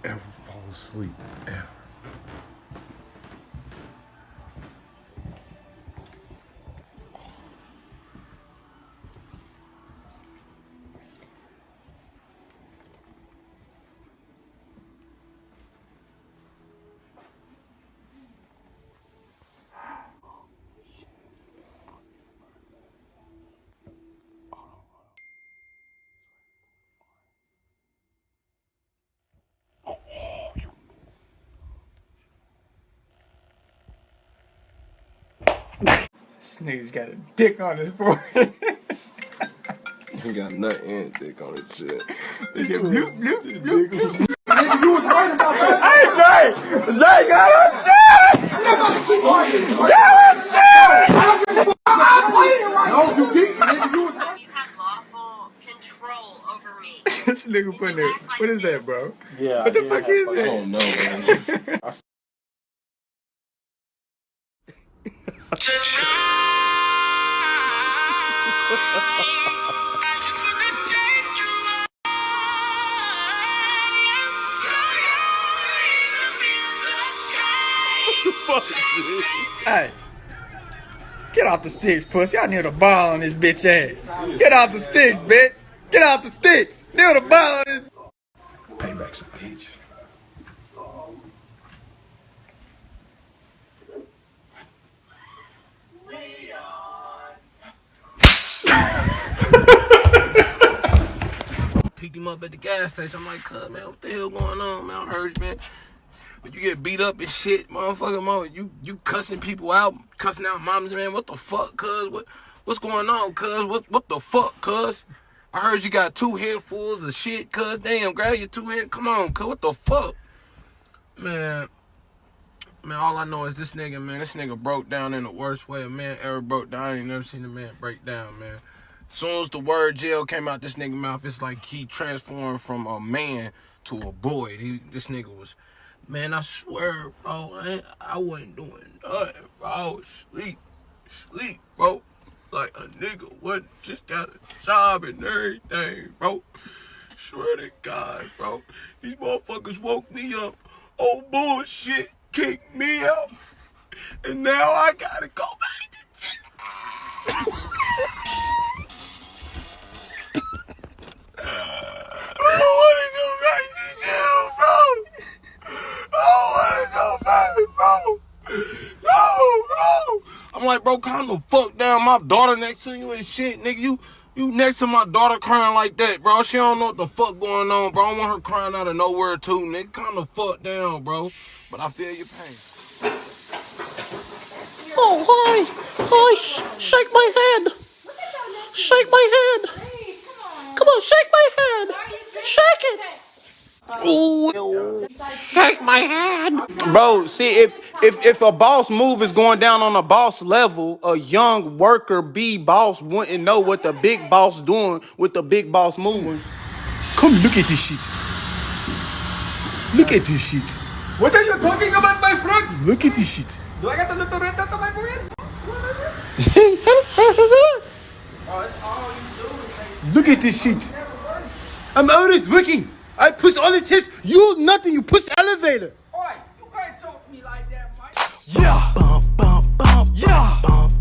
ever fall asleep. Ever. This nigga's got a dick on his forehead. He got nut and dick on his shit. Nigga, bloop, bloop, bloop, bloop. Nigga, you was right about that. Hey, Jay! Jay got us shit! Got us shit! I'm playing right. No, you didn't. Nigga, you was right. You had lawful control over me. This nigga putting it. What is that, bro? Yeah. What the fuck is I that? don't know, man. Hey, get off the sticks, pussy. I need a ball on this bitch ass. Get off the sticks, bitch. Get off the sticks. Need a ball on this. Payback's a bitch. Picked him up at the gas station. I'm like, cuz, man, what the hell going on, man? I heard you, man. When you get beat up and shit, motherfucker, mama, you cussing people out, cussing out moms, man. What the fuck, cuz? What's going on, cuz? What the fuck, cuz? I heard you got 2 headfuls of shit, cuz. Damn, grab your 2 head. Come on, cuz. What the fuck? Man, all I know is this nigga, man. This nigga broke down in the worst way a man ever broke down. I ain't never seen a man break down, man. As soon as the word jail came out this nigga mouth, it's like he transformed from a man to a boy. This nigga was, man, I swear, bro, I wasn't doing nothing, bro. I was sleep, bro. Like a nigga wasn't just got a job and everything, bro. Swear to God, bro. These motherfuckers woke me up. Oh, bullshit, kicked me out. And now I gotta go back to jail. I don't wanna go back to jail, bro. I don't wanna go back, bro. No, bro. I'm like, bro, calm the fuck down. My daughter next to you and shit, nigga. You next to my daughter crying like that, bro. She don't know what the fuck going on, bro. I want her crying out of nowhere too, nigga. Calm the fuck down, bro. But I feel your pain. Oh, hi. Hi, shake my hand. Shake my hand. Come on, shake my hand. Shake it. Ooh, shake my hand. Bro, see, if a boss move is going down on a boss level, a young worker B boss wouldn't know what the big boss doing with the big boss move. Come look at this shit. Look at this shit. What are you talking about, my friend? Look at this shit. Do I got to rent out to my forehead? Look at this shit. I'm always working. I push all the tests. You nothing. You push elevator. Oi, you can't talk to me like that, Mike. Yeah. Bump, bump, bump, Yeah. bump,